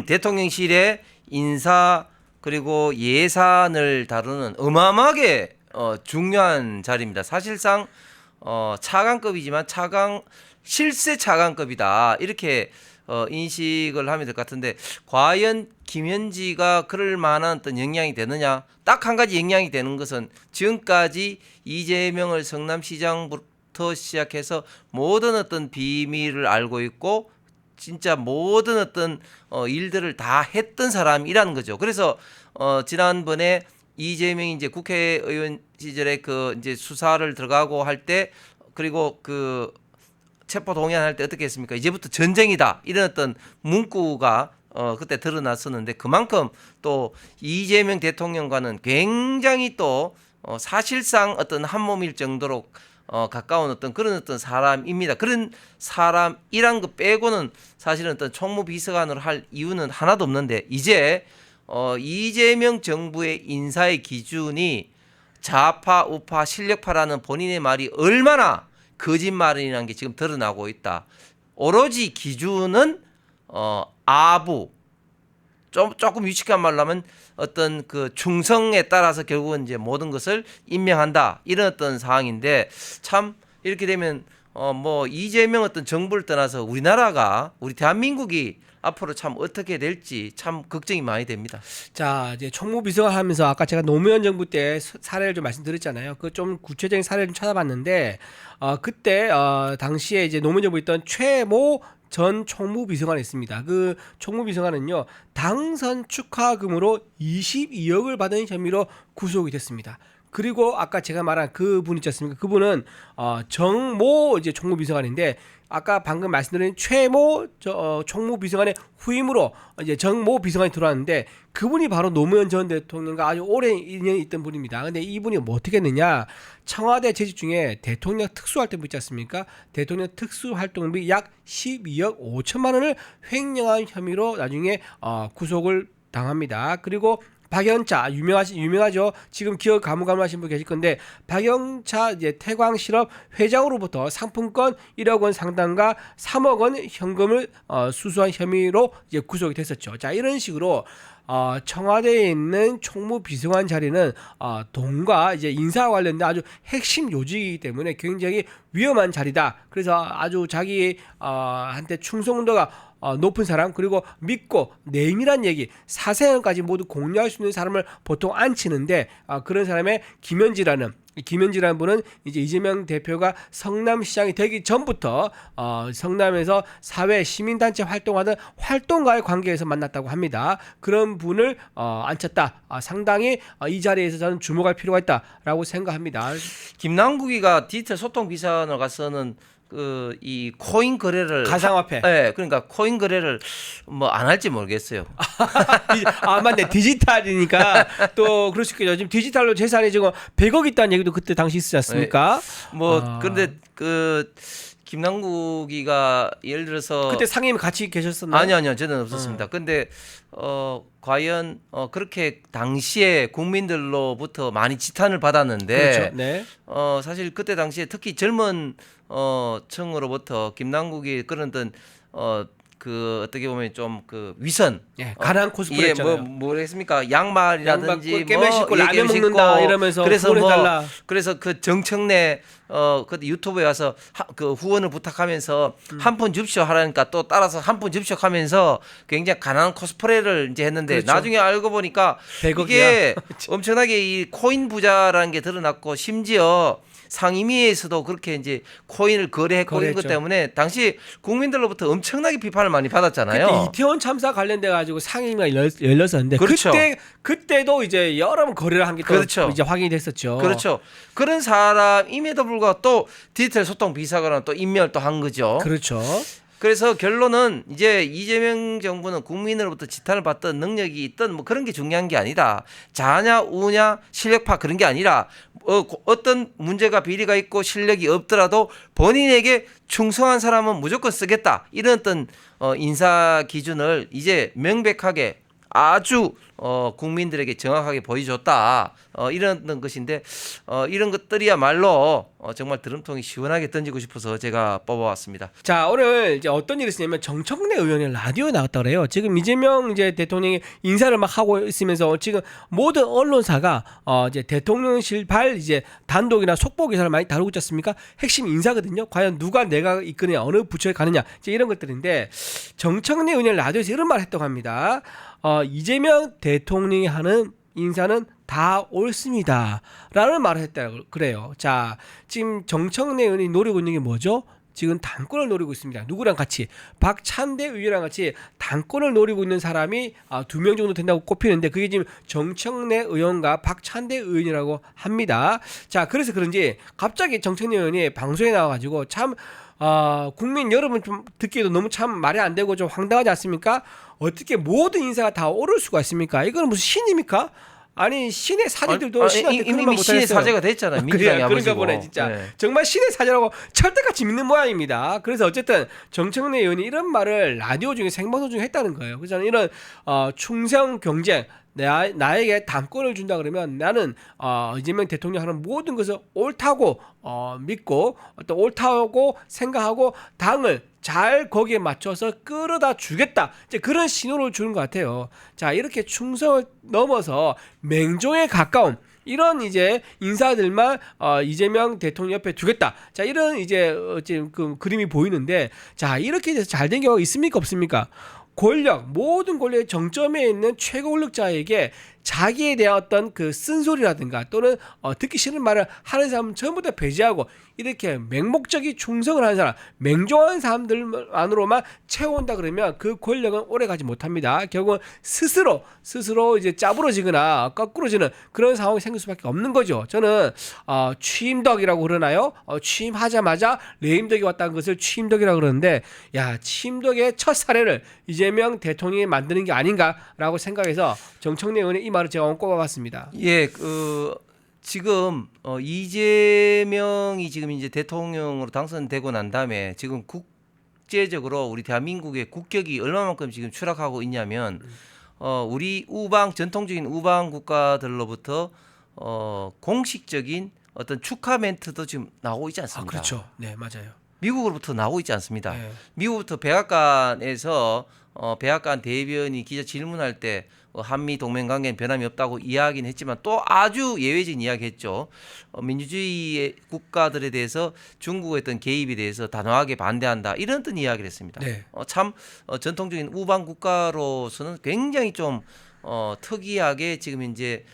대통령실의 인사 그리고 예산을 다루는 어마어마하게 중요한 자리입니다. 사실상 차관급이지만 실세 차관급이다 이렇게 인식을 하면 될 것 같은데 과연 김현지가 그럴 만한 어떤 영향이 되느냐? 딱 한 가지 영향이 되는 것은 지금까지 이재명을 성남시장부터 시작해서 모든 어떤 비밀을 알고 있고 진짜 모든 어떤 일들을 다 했던 사람이라는 거죠. 그래서 지난번에 이재명이 이제 국회의원 시절에 이제 수사를 들어가고 할 때 그리고 체포 동의안할 때 어떻게 했습니까? 이제부터 전쟁이다 이런 어떤 문구가 그때 드러났었는데 그만큼 또 이재명 대통령과는 굉장히 또 사실상 어떤 한 몸일 정도로 가까운 어떤 그런 어떤 사람입니다. 그런 사람이란 거 빼고는 사실은 어떤 총무비서관으로 할 이유는 하나도 없는데 이제 이재명 정부의 인사의 기준이 좌파, 우파, 실력파라는 본인의 말이 얼마나 거짓말이라는 게 지금 드러나고 있다. 오로지 기준은 아부 조금 유식한 말로 하면 어떤 충성에 따라서 결국은 이제 모든 것을 임명한다 이런 어떤 상황인데 참 이렇게 되면 뭐 이재명 어떤 정부를 떠나서 우리 대한민국이 앞으로 참 어떻게 될지 참 걱정이 많이 됩니다. 자, 이제 총무비서관 하면서 아까 제가 노무현 정부 때 사례를 좀 말씀드렸잖아요. 그 좀 구체적인 사례를 좀 찾아봤는데 그때 당시에 이제 노무현 정부 있던 최모 전 총무비서관이 있습니다. 그 총무비서관은요 당선 축하금으로 22억을 받은 혐의로 구속이 됐습니다. 그리고 아까 제가 말한 그분 있지 않습니까? 그분은 정모 이제 총무비서관인데 아까 방금 말씀드린 최모 총무비서관의 후임으로 이제 정모 비서관이 들어왔는데 그분이 바로 노무현 전 대통령과 아주 오랜 인연이 있던 분입니다. 근데 이분이 뭐 어떻게 했느냐? 청와대 재직 중에 대통령 특수활동비 있지 않습니까? 대통령 특수활동비 약 12억 5천만 원을 횡령한 혐의로 나중에 구속을 당합니다. 그리고 박영차 유명하죠. 지금 기억 가물가물하신 분 계실 건데 박영차 이제 태광실업 회장으로부터 상품권 1억 원 상당과 3억 원 현금을 수수한 혐의로 이제 구속이 됐었죠. 자, 이런 식으로 청와대에 있는 총무비서관 자리는 돈과 이제 인사와 관련된 아주 핵심 요직이기 때문에 굉장히 위험한 자리다. 그래서 아주 자기 한테 충성도가 높은 사람 그리고 믿고 내밀한 얘기 사생활까지 모두 공유할 수 있는 사람을 보통 앉히는데 그런 사람의 김현지라는 이 김현지라는 분은 이제 이재명 대표가 성남시장이 되기 전부터 성남에서 사회 시민단체 활동하던 활동가의 관계에서 만났다고 합니다. 그런 분을 앉혔다. 상당히 이 자리에서 저는 주목할 필요가 있다라고 생각합니다. 김남국이가 디지털 소통 비서관으로 가서는 그 이 코인 거래를 가상화폐. 네, 그러니까 코인 거래를 뭐 안 할지 모르겠어요. 맞네. 디지털이니까 또 그럴 수 있겠죠. 지금 디지털로 재산이 지금 100억 있다는 얘기도 그때 당시 있었지 않습니까? 뭐 그런데 그 김남국이가 예를 들어서 그때 상임 같이 계셨었나요? 아니요 저는 없었습니다. 근데 과연 그렇게 당시에 국민들로부터 많이 지탄을 받았는데 그렇죠. 네. 사실 그때 당시에 특히 젊은 층으로부터 김남국이 그런 어떤 그 어떻게 보면 좀 그 위선, 예, 가난 코스프레 예, 했잖아요. 뭐랬습니까? 양말이라든지 깨면 씻고 라면 얘기를 먹는다 씻고 이러면서 그래서 후원해달라. 그래서 그 정청래 그때 유튜브에 와서 그 후원을 부탁하면서 한 푼 줍쇼 하라니까 또 따라서 한 푼 줍쇼 하면서 굉장히 가난한 코스프레를 이제 했는데 그렇죠. 나중에 알고 보니까 100억이야. 이게 엄청나게 이 코인 부자라는 게 드러났고 심지어 상임위에서도 그렇게 이제 코인을 거래했고 이런 것 거래했죠. 때문에 당시 국민들로부터 엄청나게 비판을 많이 받았잖아요. 그때 이태원 참사 관련돼 가지고 상임위가 열렸었는데 그렇죠. 그때도 이제 여러 번 거래를 한 게 또 그렇죠. 이제 확인이 됐었죠. 그렇죠. 그런 사람임에도 불구하고 또 디지털 소통 비서관은 또 임명을 또 한 거죠. 그렇죠. 그래서 결론은 이제 이재명 정부는 국민으로부터 지탄을 받던 능력이 있던 뭐 그런 게 중요한 게 아니다. 자냐 우냐 실력파 그런 게 아니라 어떤 문제가 비리가 있고 실력이 없더라도 본인에게 충성한 사람은 무조건 쓰겠다. 이런 어떤 인사 기준을 이제 명백하게 아주 국민들에게 정확하게 보여줬다. 이런 것인데 이런 것들이야말로 정말 드럼통이 시원하게 던지고 싶어서 제가 뽑아왔습니다. 자, 오늘 이제 어떤 일이 있었냐면 정청래 의원이 라디오에 나왔다 그래요. 지금 이재명 이제 대통령이 인사를 막 하고 있으면서 지금 모든 언론사가 이제 대통령실발 이제 단독이나 속보 기사를 많이 다루고 있지 않습니까? 핵심 인사거든요. 과연 누가 내가 이끄느냐, 어느 부처에 가느냐, 이제 이런 것들인데 정청래 의원이 라디오에서 이런 말을 했다고 합니다. 이재명 대통령이 하는 인사는 다 옳습니다. 라는 말을 했다고 그래요. 자, 지금 정청래 의원이 노리고 있는 게 뭐죠? 지금 당권을 노리고 있습니다. 누구랑 같이? 박찬대 의원이랑 같이 당권을 노리고 있는 사람이 2명 정도 된다고 꼽히는데 그게 지금 정청래 의원과 박찬대 의원이라고 합니다. 자, 그래서 그런지 갑자기 정청래 의원이 방송에 나와가지고 참 국민 여러분 좀 듣기에도 너무 참 말이 안 되고 좀 황당하지 않습니까? 어떻게 모든 인사가 다 오를 수가 있습니까? 이건 무슨 신입니까? 아니 신의 사제들도 신한테 그런 말 이미 신의 못하겠어요. 사제가 됐잖아요. 민주당이 그런가 아버지고. 보네 진짜. 네. 정말 신의 사제라고 철떡같이 믿는 모양입니다. 그래서 어쨌든 정청래 의원이 이런 말을 라디오 중에 생방송 중에 했다는 거예요. 그래서 저는 이런 충성 경쟁 나에게 당권을 준다 그러면 나는 이재명 대통령 하는 모든 것을 옳다고 믿고 또 옳다고 생각하고 당을 잘 거기에 맞춰서 끌어다 주겠다. 이제 그런 신호를 주는 것 같아요. 자, 이렇게 충성을 넘어서 맹종에 가까운 이런 이제 인사들만 이재명 대통령 옆에 두겠다. 자, 이런 이제 지금 그 그림이 보이는데 자, 이렇게 돼서 잘 된 경우가 있습니까 없습니까? 권력, 모든 권력의 정점에 있는 최고 권력자에게 자기에 대한 어떤 그 쓴소리라든가 또는 듣기 싫은 말을 하는 사람은 전부 다 배제하고 이렇게 맹목적인 충성을 하는 사람, 맹종한 사람들만으로만 채워온다 그러면 그 권력은 오래가지 못합니다. 결국은 스스로 이제 짜부러지거나 거꾸로지는 그런 상황이 생길 수밖에 없는 거죠. 저는 취임덕이라고 그러나요? 취임하자마자 레임덕이 왔다는 것을 취임덕이라고 그러는데 야, 취임덕의 첫 사례를 이재명 대통령이 만드는 게 아닌가라고 생각해서 정청래 의원의 이 말을 제가 오늘 꼽아봤습니다. 예, 지금 이재명이 지금 이제 대통령으로 당선되고 난 다음에 지금 국제적으로 우리 대한민국의 국격이 얼마만큼 지금 추락하고 있냐면 우리 전통적인 우방 국가들로부터 공식적인 어떤 축하 멘트도 지금 나오고 있지 않습니까? 그렇죠. 네, 맞아요. 미국으로부터 나오고 있지 않습니다. 네. 미국부터 백악관에서 백악관 대변인이 기자 질문할 때 한미 동맹 관계는 변함이 없다고 이야기는 했지만 또 아주 예외적인 이야기했죠. 민주주의 국가들에 대해서 중국의 어떤 개입에 대해서 단호하게 반대한다 이런 어떤 이야기를 했습니다. 네. 참 전통적인 우방 국가로서는 굉장히 좀 특이하게 지금 이제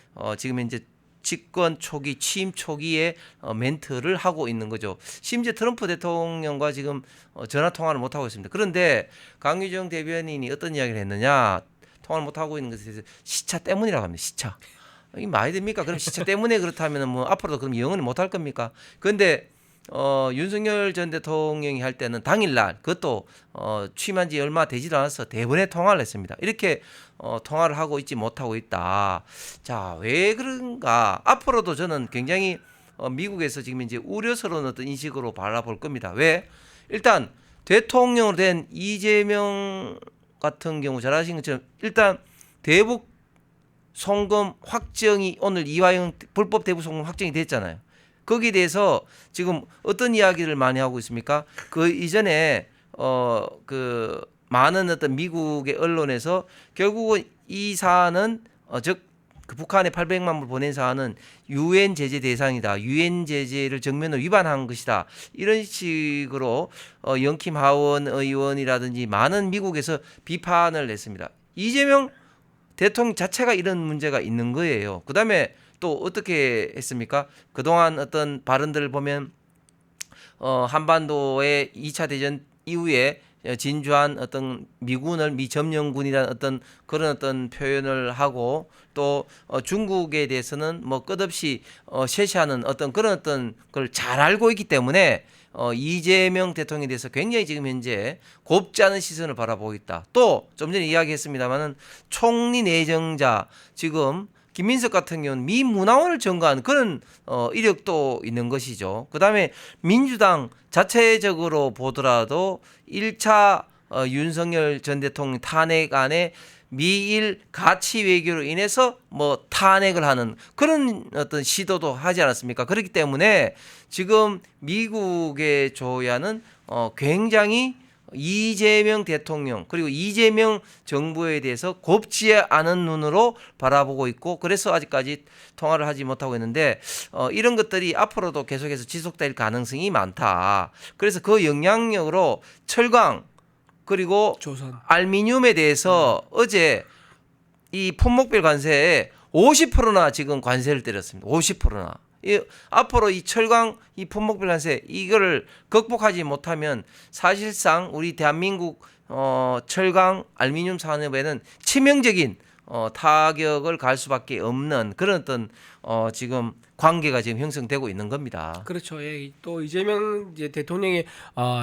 집권 초기 취임 초기에 멘트를 하고 있는 거죠. 심지어 트럼프 대통령과 지금 전화 통화를 못 하고 있습니다. 그런데 강유정 대변인이 어떤 이야기를 했느냐? 통화를 못 하고 있는 것에 대해서 시차 때문이라고 합니다. 시차. 이게 말이 됩니까? 그럼 시차 때문에 그렇다면 뭐 앞으로도 그럼 영원히 못 할 겁니까? 그런데 윤석열 전 대통령이 할 때는 당일날 그것도 취임한 지 얼마 되지도 않아서 대번에 통화를 했습니다. 이렇게 통화를 하고 있지 못하고 있다. 자, 왜 그런가? 앞으로도 저는 굉장히 미국에서 지금 이제 우려스러운 어떤 인식으로 바라볼 겁니다. 왜? 일단 대통령으로 된 이재명 같은 경우 잘 아시는 것처럼 일단 대북 송금 확정이 오늘 이화영 불법 대북 송금 확정이 됐잖아요. 거기에 대해서 지금 어떤 이야기를 많이 하고 있습니까? 그 이전에 그 많은 어떤 미국의 언론에서 결국은 이 사안은 그 북한에 800만 불 보낸 사안은 유엔 제재 대상이다. 유엔 제재를 정면으로 위반한 것이다. 이런 식으로 영킴 하원 의원이라든지 많은 미국에서 비판을 했습니다. 이재명 대통령 자체가 이런 문제가 있는 거예요. 그다음에 또 어떻게 했습니까? 그동안 어떤 발언들을 보면 한반도의 2차 대전 이후에 진주한 어떤 미군을 미점령군이라는 어떤 그런 어떤 표현을 하고 또 중국에 대해서는 뭐 끝없이 셰시하는 어떤 그런 어떤 걸 잘 알고 있기 때문에 이재명 대통령에 대해서 굉장히 지금 현재 곱지 않은 시선을 바라보고 있다. 또 좀 전에 이야기했습니다만은 총리 내정자 지금 김민석 같은 경우는 미 문화원을 점거하는 그런 이력도 있는 것이죠. 그다음에 민주당 자체적으로 보더라도 1차 윤석열 전 대통령 탄핵 안에 미일 가치 외교로 인해서 뭐 탄핵을 하는 그런 어떤 시도도 하지 않았습니까? 그렇기 때문에 지금 미국의 조야는 굉장히 이재명 대통령 그리고 이재명 정부에 대해서 곱지 않은 눈으로 바라보고 있고 그래서 아직까지 통화를 하지 못하고 있는데 이런 것들이 앞으로도 계속해서 지속될 가능성이 많다. 그래서 그 영향력으로 철강 그리고 조선. 알미늄에 대해서 어제 이 품목별 관세에 50%나 지금 관세를 때렸습니다. 50%나. 앞으로 이 철강 이 품목별 관세 이거를 극복하지 못하면 사실상 우리 대한민국 철강 알미늄 산업에는 치명적인 타격을 갈 수밖에 없는 그런 어떤 지금 관계가 지금 형성되고 있는 겁니다. 그렇죠. 예. 또 이재명 이제 대통령이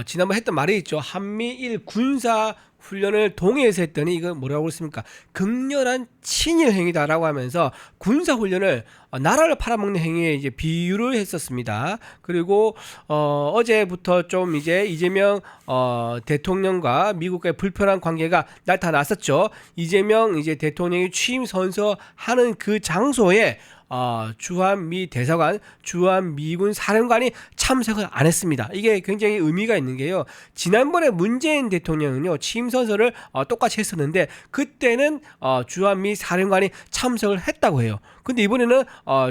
지난번 했던 말이 있죠. 한미일 군사 훈련을 동해에서 했더니 이거 뭐라고 했습니까? 극렬한 친일 행위다라고 하면서 군사 훈련을 나라를 팔아먹는 행위에 이제 비유를 했었습니다. 그리고 어제부터 좀 이제 이재명 대통령과 미국과의 불편한 관계가 나타났었죠. 이재명 이제 대통령이 취임 선서하는 그 장소에 주한미 대사관, 주한미군 사령관이 참석을 안 했습니다. 이게 굉장히 의미가 있는 게요. 지난번에 문재인 대통령은요 취임 선서를 똑같이 했었는데 그때는 주한미 사령관이 참석을 했다고 해요. 근데 이번에는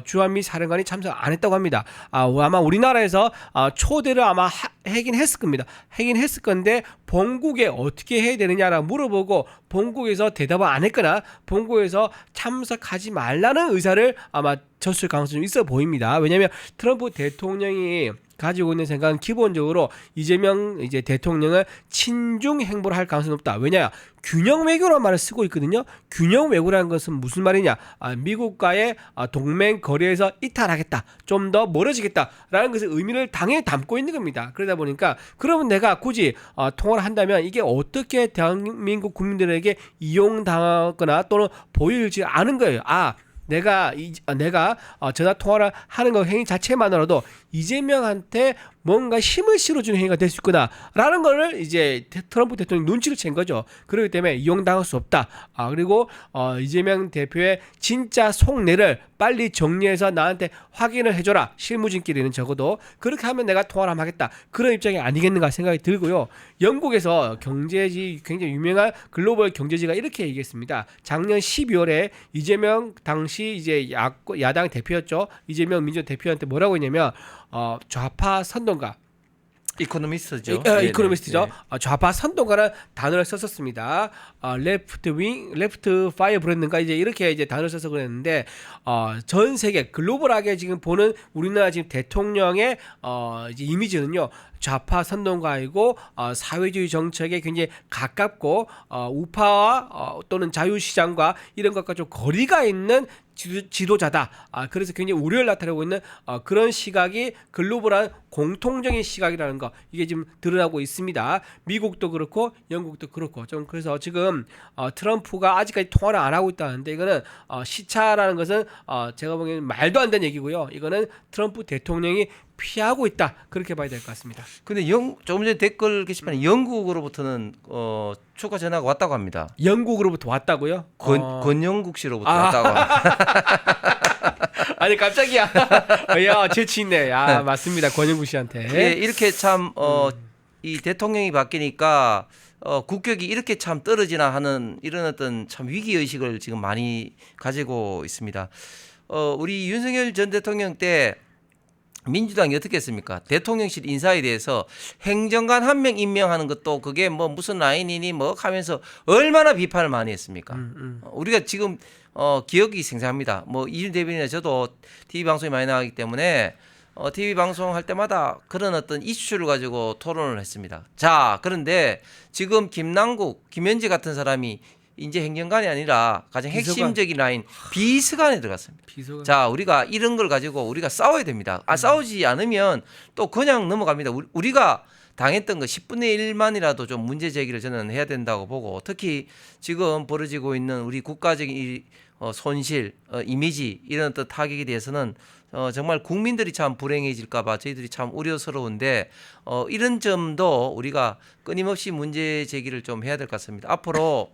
주한미 사령관이 참석 안 했다고 합니다. 아마 우리나라에서 초대를 아마 하긴 했을 겁니다. 하긴 했을 건데 본국에 어떻게 해야 되느냐라고 물어보고 본국에서 대답을 안 했거나 본국에서 참석하지 말라는 의사를 아마 줬을 가능성이 있어 보입니다. 왜냐하면 트럼프 대통령이 가지고 있는 생각은 기본적으로 이재명 이제 대통령을 친중 행보를 할 가능성이 높다. 왜냐? 균형 외교라는 말을 쓰고 있거든요. 균형 외교라는 것은 무슨 말이냐? 미국과의 동맹 거리에서 이탈하겠다. 좀 더 멀어지겠다라는 것의 의미를 당연히 담고 있는 겁니다. 그러다 보니까 그러면 내가 굳이 통화를 한다면 이게 어떻게 대한민국 국민들에게 이용당하거나 또는 보여지지 않은 거예요. 내가 전화 통화를 하는 거 행위 자체만으로도 이재명한테 뭔가 힘을 실어주는 행위가 될 수 있구나라는 거를 이제 트럼프 대통령이 눈치를 챈 거죠. 그렇기 때문에 이용당할 수 없다. 그리고 이재명 대표의 진짜 속내를 빨리 정리해서 나한테 확인을 해줘라. 실무진끼리는 적어도 그렇게 하면 내가 통화를 하면 하겠다. 그런 입장이 아니겠는가 생각이 들고요. 영국에서 경제지 굉장히 유명한 글로벌 경제지가 이렇게 얘기했습니다. 작년 12월에 이재명 당시 이제 야당 대표였죠. 이재명 민주당 대표한테 뭐라고 했냐면 좌파 선동가 이코노미스트죠. 네네. 이코노미스트죠. 네. 좌파 선동가라는 단어를 썼었습니다. 레프트 파이어 브랜드인가 이제 이렇게 이제 단어를 써서 그랬는데 전 세계 글로벌하게 지금 보는 우리나라 지금 대통령의 이제 이미지는요. 좌파 선동가이고 사회주의 정책에 굉장히 가깝고 우파와 또는 자유시장과 이런 것과 좀 거리가 있는 지도자다. 그래서 굉장히 우려를 나타내고 있는 그런 시각이 글로벌한 공통적인 시각이라는 거 이게 지금 드러나고 있습니다. 미국도 그렇고 영국도 그렇고 좀 그래서 지금 트럼프가 아직까지 통화를 안 하고 있다는데 이거는 시차라는 것은 제가 보기에는 말도 안 되는 얘기고요. 이거는 트럼프 대통령이 피하고 있다 그렇게 봐야 될 것 같습니다. 근데 조금 전에 댓글 게시판에 영국으로부터는 축하 전화가 왔다고 합니다. 영국으로부터 왔다고요? 권영국 씨로부터 왔다고 합니다. 아니 깜짝이야. 야 재치 있네. 야 맞습니다. 권영국 씨한테. 예, 이렇게 참 이 대통령이 바뀌니까 국격이 이렇게 참 떨어지나 하는 이런 어떤 참 위기 의식을 지금 많이 가지고 있습니다. 우리 윤석열 전 대통령 때 민주당이 어떻게 했습니까? 대통령실 인사에 대해서 행정관 한 명 임명하는 것도 그게 뭐 무슨 라인이니 뭐 하면서 얼마나 비판을 많이 했습니까? 우리가 지금 기억이 생생합니다. 뭐 이준 대변인이나 저도 TV 방송이 많이 나가기 때문에 TV 방송 할 때마다 그런 어떤 이슈를 가지고 토론을 했습니다. 자, 그런데 지금 김남국, 김현지 같은 사람이 이제 행정관이 아니라 가장 핵심적인 라인 비서관에 들어갔습니다. 비서관. 자, 우리가 이런 걸 가지고 우리가 싸워야 됩니다. 싸우지 않으면 또 그냥 넘어갑니다. 우리가 당했던 거 10분의 1만이라도 좀 문제 제기를 저는 해야 된다고 보고 특히 지금 벌어지고 있는 우리 국가적인 손실, 이미지 이런 어떤 타격에 대해서는 정말 국민들이 참 불행해질까봐 저희들이 참 우려스러운데 이런 점도 우리가 끊임없이 문제 제기를 좀 해야 될 것 같습니다. 앞으로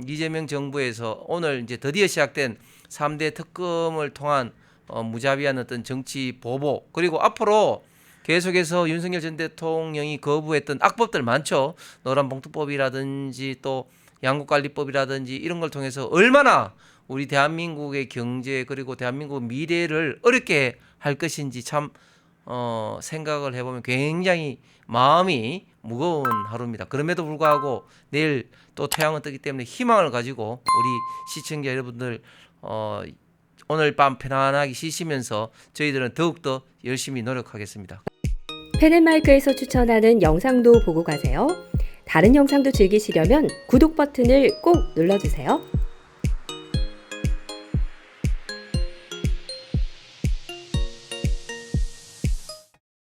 이재명 정부에서 오늘 이제 드디어 시작된 3대 특검을 통한 무자비한 어떤 정치 보복 그리고 앞으로 계속해서 윤석열 전 대통령이 거부했던 악법들 많죠. 노란봉투법이라든지 또 양국관리법이라든지 이런 걸 통해서 얼마나 우리 대한민국의 경제 그리고 대한민국 미래를 어렵게 할 것인지 참 생각을 해보면 굉장히 마음이 무거운 하루입니다. 그럼에도 불구하고 내일 또 태양은 뜨기 때문에 희망을 가지고 우리 시청자 여러분들 오늘 밤 편안하게 쉬시면서 저희들은 더욱더 열심히 노력하겠습니다. 펜앤마이크에서 추천하는 영상도 보고 가세요. 다른 영상도 즐기시려면 구독 버튼을 꼭 눌러주세요.